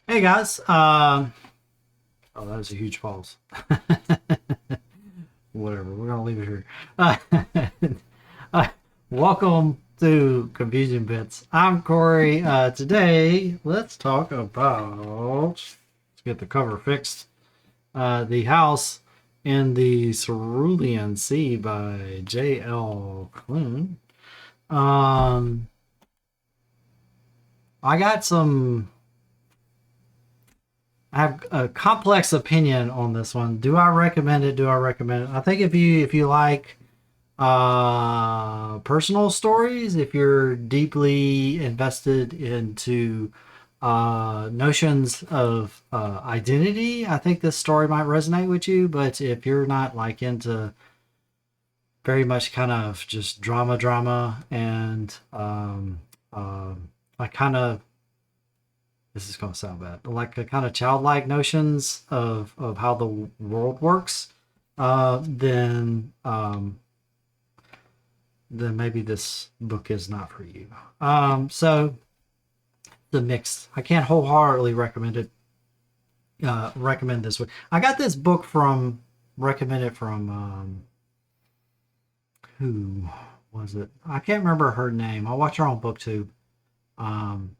Hey guys, oh, that was a huge pause. Whatever, we're gonna leave it here. Uh, uh, welcome to Confusion Bits. I'm Corey. Today, let's talk about. Let's get the cover fixed. The House in the Cerulean Sea by J.L. Klune. Um, I got some I have a complex opinion on this one. Do I recommend it? Do I recommend it? I think if you like personal stories, if you're deeply invested into notions of identity, I think this story might resonate with you. But if you're not like into very much kind of just drama and like kind of this is going to sound bad, like a kind of childlike notions of how the world works, then maybe this book is not for you. So the mix, I can't wholeheartedly recommend it. Recommend this one. I got this book from recommended from who was it? I can't remember her name. I watch her on BookTube. Um,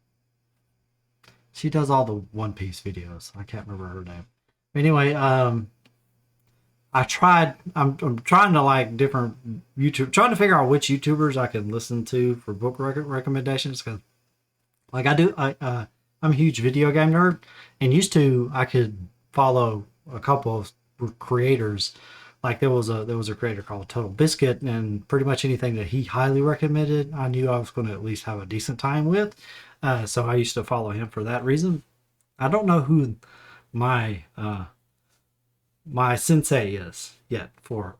She does all the One Piece videos. I can't remember her name. Anyway, I tried. I'm trying to like different YouTube, trying to figure out which YouTubers I can listen to for book recommendations. Because like I do, I'm a huge video game nerd, and used to I could follow a couple of creators. Like there was a creator called Total Biscuit, and pretty much anything that he highly recommended, I knew I was going to at least have a decent time with. So I used to follow him for that reason. I don't know who my my sensei is yet for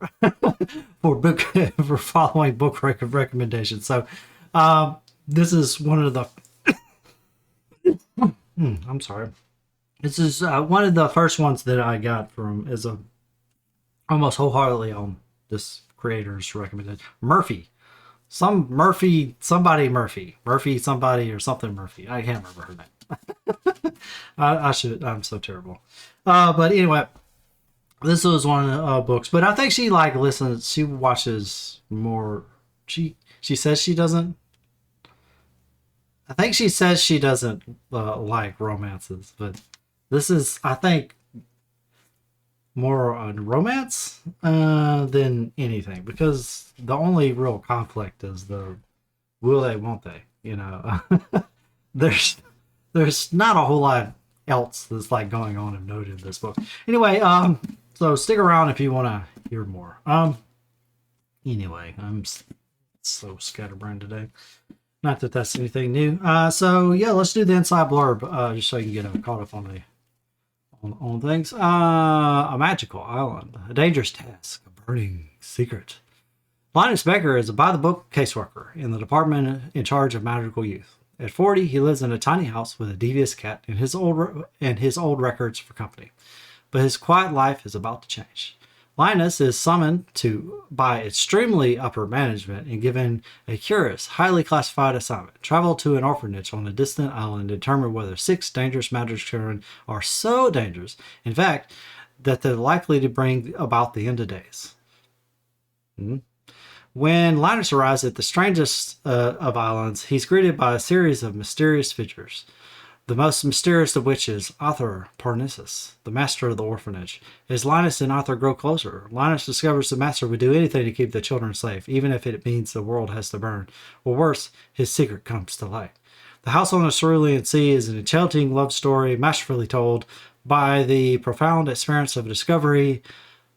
for book for following book recommendations. So this is one of the I'm sorry. This is one of the first ones that I got from is a almost wholeheartedly on this creator's recommended Murphy. Some Murphy, somebody Murphy, Murphy, somebody or something Murphy. I can't remember her name. I should. I'm so terrible. But anyway, this was one of the books. But I think she like listens. She watches more. She says she doesn't. I think she says she doesn't like romances. But this is, I think, more on romance than anything because the only real conflict is the will they, won't they? You know, there's there's not a whole lot else that's like going on and noted in this book. Anyway, so stick around if you want to hear more. Anyway, I'm so scatterbrained today. Not that that's anything new. So yeah, let's do the inside blurb just so you can get caught up on the on things. A magical island, a dangerous task, a burning secret. Linus Becker is a by-the-book caseworker in the department in charge of magical youth. At 40, he lives in a tiny house with a devious cat and his old records for company. But his quiet life is about to change. Linus is summoned to by extremely upper management and given a curious, highly classified assignment. Travel to an orphanage on a distant island and determine whether six dangerous magic children are so dangerous, in fact, that they're likely to bring about the end of days. When Linus arrives at the strangest of islands, he's greeted by a series of mysterious figures. The most mysterious of which is Arthur Parnassus, the master of the orphanage. As Linus and Arthur grow closer, Linus discovers the master would do anything to keep the children safe, even if it means the world has to burn. Or worse, his secret comes to light. The House on the Cerulean Sea is an enchanting love story, masterfully told by the profound experience of discovering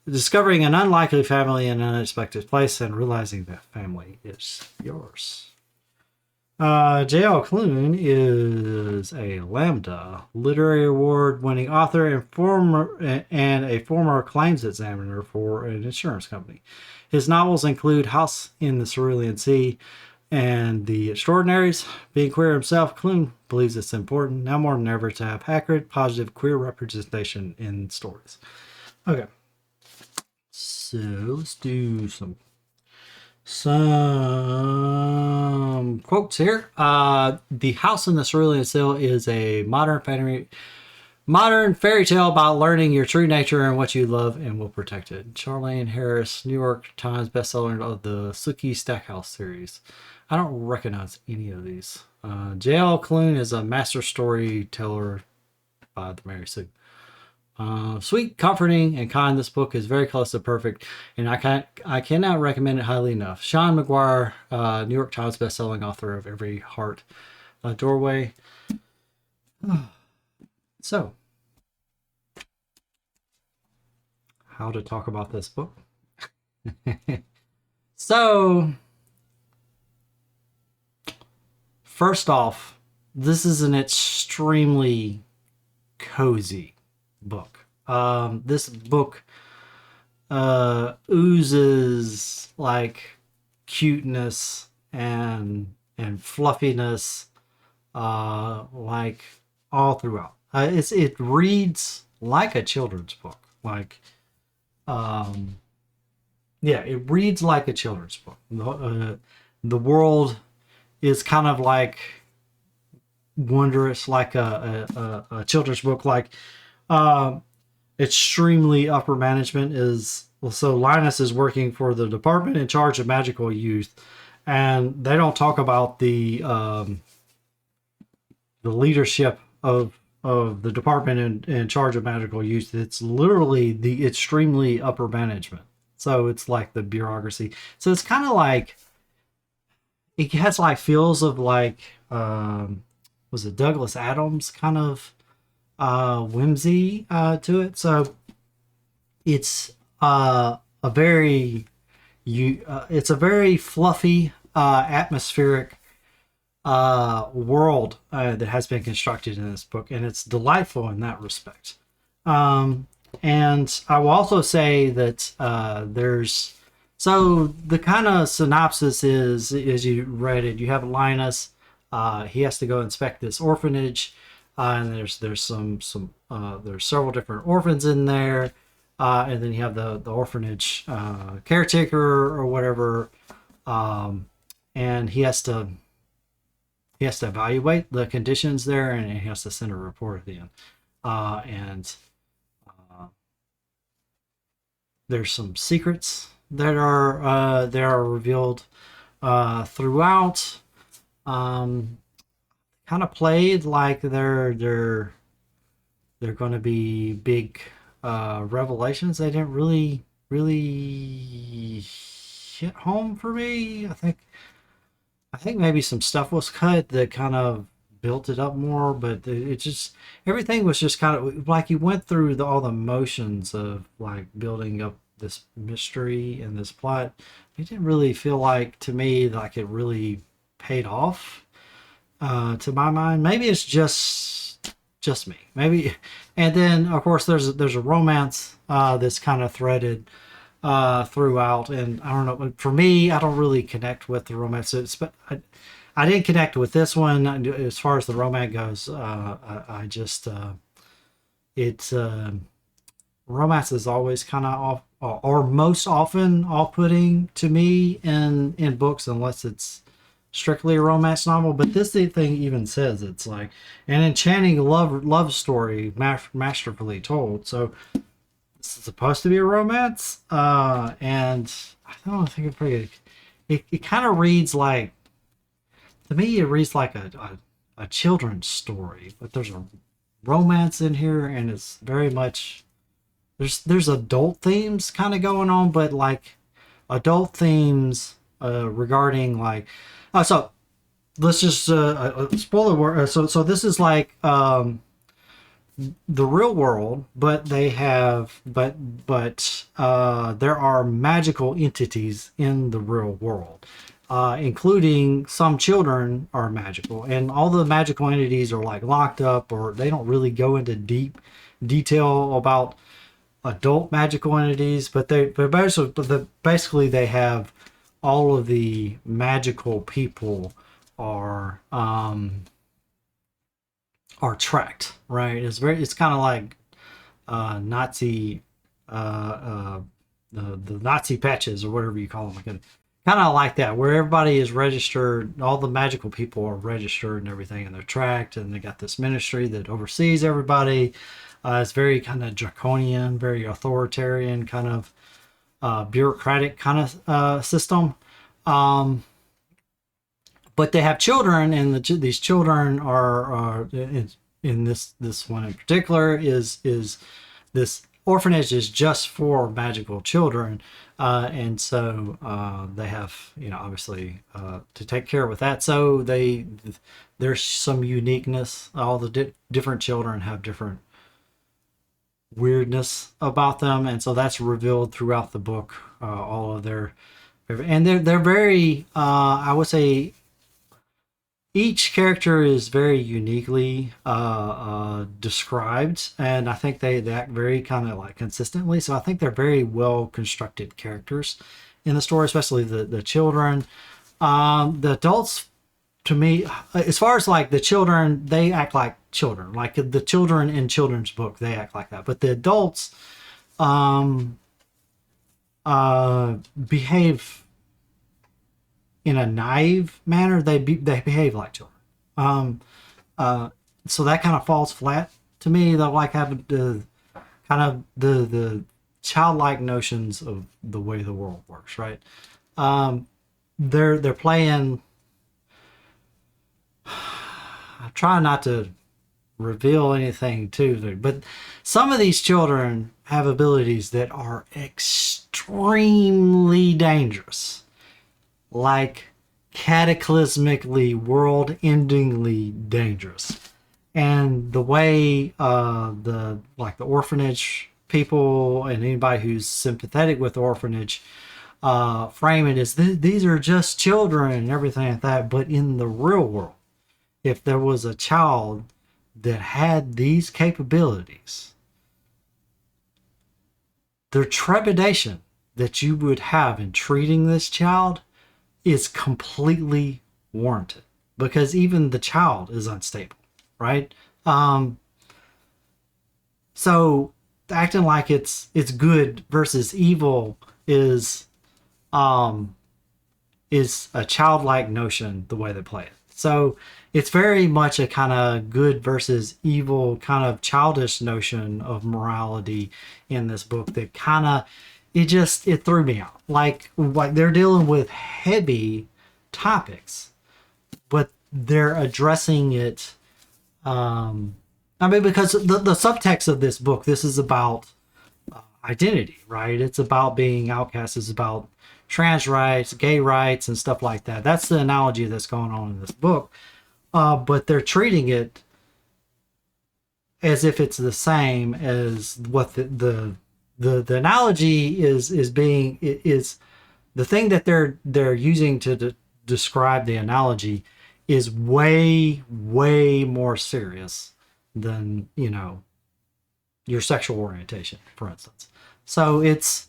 an unlikely family in an unexpected place and realizing that family is yours. J.L. Klune is a Lambda Literary Award winning author and a former claims examiner for an insurance company. His novels include House in the Cerulean Sea and The Extraordinaries. Being queer himself, Klune believes it's important now more than ever to have accurate, positive queer representation in stories. Okay, so let's do some Some quotes here. The House in the Cerulean Seal is a modern fairy tale about learning your true nature and what you love and will protect it. Charlene Harris, New York Times bestseller of the Sookie Stackhouse series. I don't recognize any of these. J.L. Klune is a master storyteller by the Mary Sue. Sweet, comforting, and kind. This book is very close to perfect, and I cannot recommend it highly enough. Sean McGuire, New York Times bestselling author of Every Heart Doorway. So, how to talk about this book? So, first off, this is an extremely cozy book. This book oozes like cuteness and fluffiness, like all throughout. It reads like a children's book. Like, yeah, it reads like a children's book. The world is kind of like wondrous, like a children's book. Like, extremely upper management is, so Linus is working for the department in charge of magical youth, and they don't talk about the leadership of the department in charge of magical youth. It's literally the extremely upper management. So it's like the bureaucracy. So it's kind of like, it has like feels of like, was it Douglas Adams kind of whimsy to it. So it's a very it's a very fluffy, atmospheric world that has been constructed in this book, and it's delightful in that respect. And I will also say that there's, so the kind of synopsis is, as you read it, you have Linus. He has to go inspect this orphanage, and there's some there's several different orphans in there, and then you have the orphanage caretaker or whatever, and he has to evaluate the conditions there, and he has to send a report at the end. And there's some secrets that are revealed throughout. Kind of played like they're going to be big revelations. They didn't really hit home for me. I think maybe some stuff was cut that kind of built it up more, but it just, everything was just kind of like you went through all the motions of like building up this mystery and this plot. It didn't really feel like, to me, like it really paid off, to my mind. Maybe it's just me, maybe. And then of course there's a romance that's kind of threaded throughout, and I don't know, for me, I don't really connect with the romance. But I didn't connect with this one as far as the romance goes. I just it's romance is always kind of off, or most often off-putting to me in books, unless it's strictly a romance novel. But this thing even says it's like an enchanting love story, masterfully told. So this is supposed to be a romance, and I don't think it's pretty. It kind of reads like, to me, it reads like a children's story, but there's a romance in here, and it's very much, there's adult themes kind of going on, but like adult themes regarding like, so let's just spoiler word. So this is like the real world, but they have but there are magical entities in the real world, including some children are magical, and all the magical entities are like locked up, or they don't really go into deep detail about adult magical entities, but basically they have all of the magical people are tracked, right? It's kind of like Nazi the Nazi patches, or whatever you call them. I kind of like that, where everybody is registered, all the magical people are registered and everything, and they're tracked, and they got this ministry that oversees everybody. It's very kind of draconian, very authoritarian, kind of bureaucratic kind of system. Um, but they have children, and these children are in this one in particular is this orphanage is just for magical children, and so they have, obviously to take care with that. So there's some uniqueness. All the different children have different weirdness about them, and so that's revealed throughout the book. All of their, and they're very, I would say, each character is very uniquely described, and I think they act very kind of like consistently. So I think they're very well constructed characters in the story, especially the children. The adults, to me, as far as like the children, they act like children. Like the children in children's book, they act like that. But the adults behave in a naive manner. They behave like children. So that kind of falls flat to me. They like having the kind of the childlike notions of the way the world works, right? They're playing. I try not to reveal anything to them, but some of these children have abilities that are extremely dangerous, like cataclysmically, world-endingly dangerous. And the way the orphanage people and anybody who's sympathetic with the orphanage frame it is these are just children and everything like that. But in the real world, if there was a child that had these capabilities, the trepidation that you would have in treating this child is completely warranted, because even the child is unstable, right? So acting like it's good versus evil is a childlike notion, the way they play it. So it's very much a kind of good versus evil, kind of childish notion of morality in this book that kind of, it threw me out. Like they're dealing with heavy topics, but they're addressing it. Because the subtext of this book, this is about identity, right? It's about being outcast. It's about trans rights, gay rights, and stuff like that. That's the analogy that's going on in this book. But they're treating it as if it's the same as what the analogy is the thing that they're using to describe the analogy is way more serious than your sexual orientation, for instance. So it's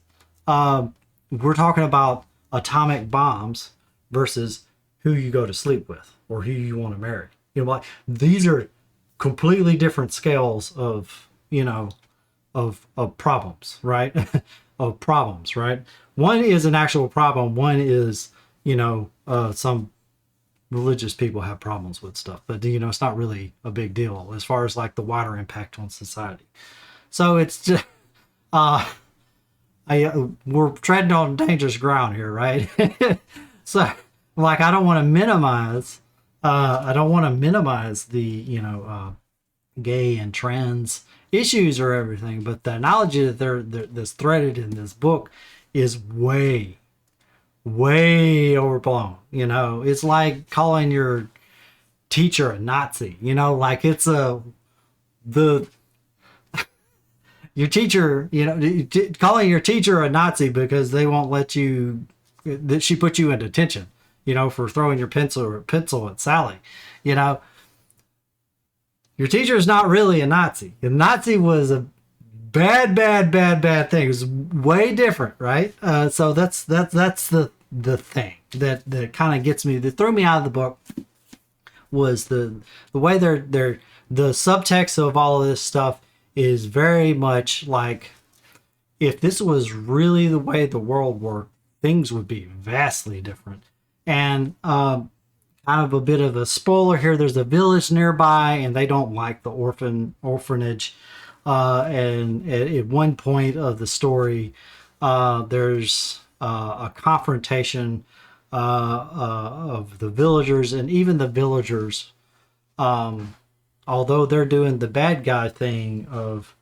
we're talking about atomic bombs versus who you go to sleep with or who you want to marry. Like these are completely different scales of problems, right? Of problems, right? One is an actual problem. One is some religious people have problems with stuff, but it's not really a big deal as far as like the wider impact on society. So it's just we're treading on dangerous ground here, right? So like I don't want to minimize the gay and trans issues or everything, but the analogy that that's threaded in this book is way overblown. It's like calling your teacher a Nazi. Like it's your teacher, calling your teacher a Nazi because they won't let you, that she put you in detention, for throwing your pencil at Sally. Your teacher is not really a Nazi. A Nazi was a bad thing. It was way different, right? So that's the thing that kind of gets me, that threw me out of the book, was the way they're the subtext of all of this stuff is very much like, if this was really the way the world worked, things would be vastly different. And kind of a bit of a spoiler here, there's a village nearby and they don't like the orphanage. And at one point of the story, there's a confrontation of the villagers, and even the villagers, although they're doing the bad guy thing of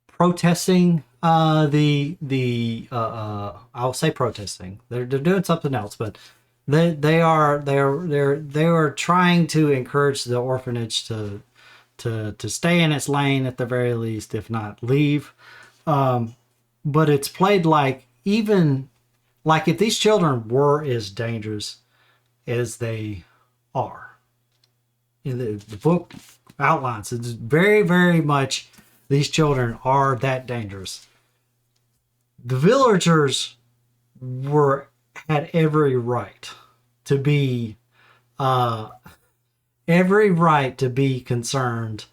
protesting I'll say protesting. They're doing something else, but they are trying to encourage the orphanage to stay in its lane at the very least, if not leave. But it's played like, even like if these children were as dangerous as they are. In the book outlines, it's very, very much these children are that dangerous. The villagers had every right to be concerned,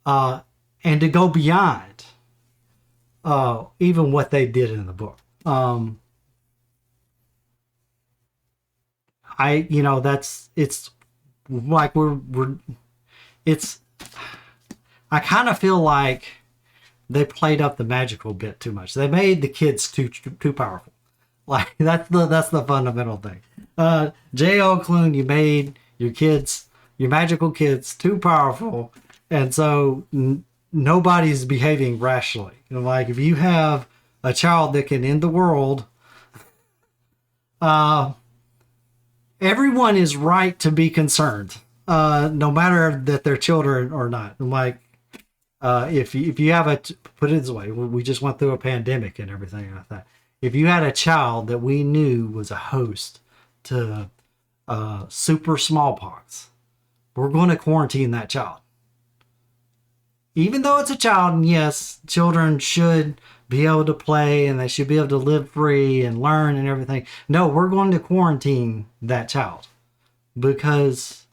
and to go beyond even what they did in the book. It's like I kind of feel like they played up the magical bit too much. They made the kids too powerful. Like that's the fundamental thing. J.O. Klune, you made your magical kids too powerful, and so nobody's behaving rationally. Like if you have a child that can end the world, everyone is right to be concerned, no matter that they're children or not. Like if you have put it this way, we just went through a pandemic and everything like that. If you had a child that we knew was a host to super smallpox, we're going to quarantine that child. Even though it's a child, and yes, children should be able to play and they should be able to live free and learn and everything. No, we're going to quarantine that child because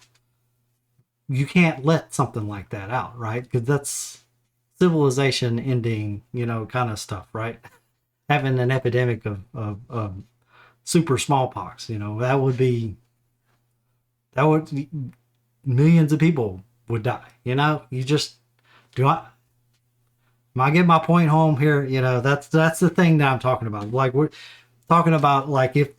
you can't let something like that out, right? Because that's civilization ending, kind of stuff, right? Having an epidemic of super smallpox, that would millions of people would die. You just am I getting my point home here? That's the thing that I'm talking about. Like we're talking about, like if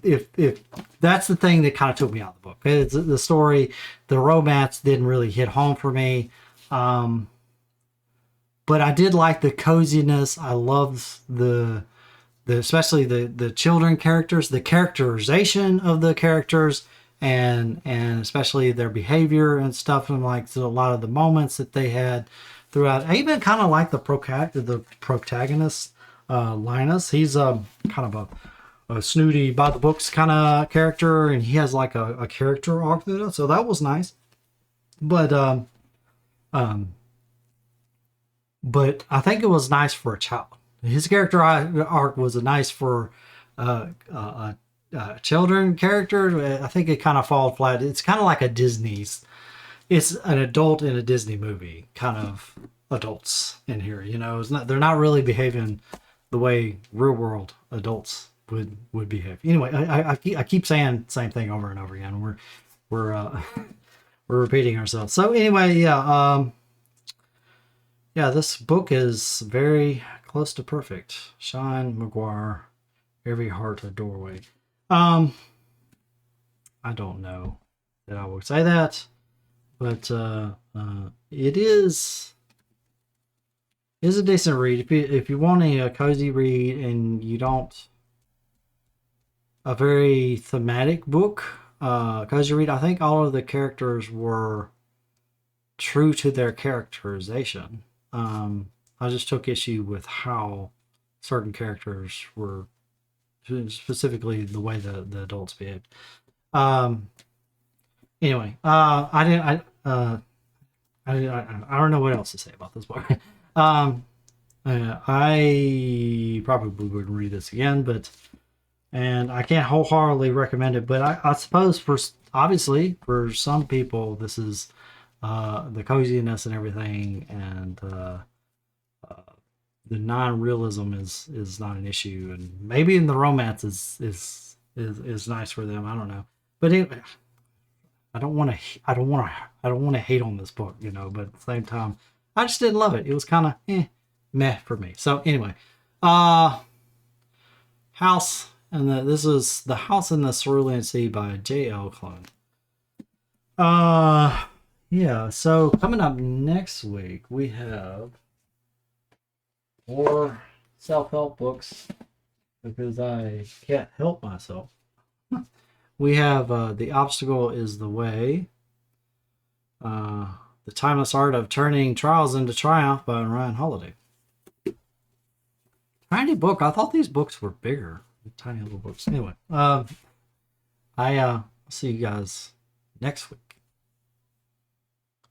that's the thing that kind of took me out of the book. It's the story, the romance didn't really hit home for me. But I did like the coziness. I love especially the children characters, the characterization of the characters, and especially their behavior and stuff, and like a lot of the moments that they had throughout. I even kind of like the protagonist, Linus. He's kind of a snooty by the books kind of character, and he has like a character arc through it, so that was nice. But I think it was nice for a child. His character arc was nice for a children character. I think it kind of fall flat. It's kind of like it's an adult in a Disney movie, kind of adults in here. They're not really behaving the way real world adults would behave. Anyway, I keep saying the same thing over and over again. We're repeating ourselves. So anyway, yeah, this book is very close to perfect. Sean McGuire, Every Heart a Doorway. I don't know that I would say that, but it is a decent read. If you want a cozy read and you don't, a very thematic book, cozy read. I think all of the characters were true to their characterization. I just took issue with how certain characters were, specifically the way the adults behaved. Anyway, I don't know what else to say about this book. I probably wouldn't read this again, and I can't wholeheartedly recommend it. But I suppose obviously for some people, this is the coziness and everything, and the non-realism is not an issue, and maybe in the romance is nice for them. I don't know, but anyway, I don't want to hate on this book, you know. But at the same time, I just didn't love it. It was kind of meh for me. So anyway, House, and this is The House in the Cerulean Sea by J.L. Klune. Yeah. So coming up next week, we have more self-help books because I can't help myself. We have The Obstacle is the Way, The Timeless Art of Turning Trials into Triumph by Ryan Holiday. Tiny book. I thought these books were bigger. Tiny little books. Anyway, I see you guys next week.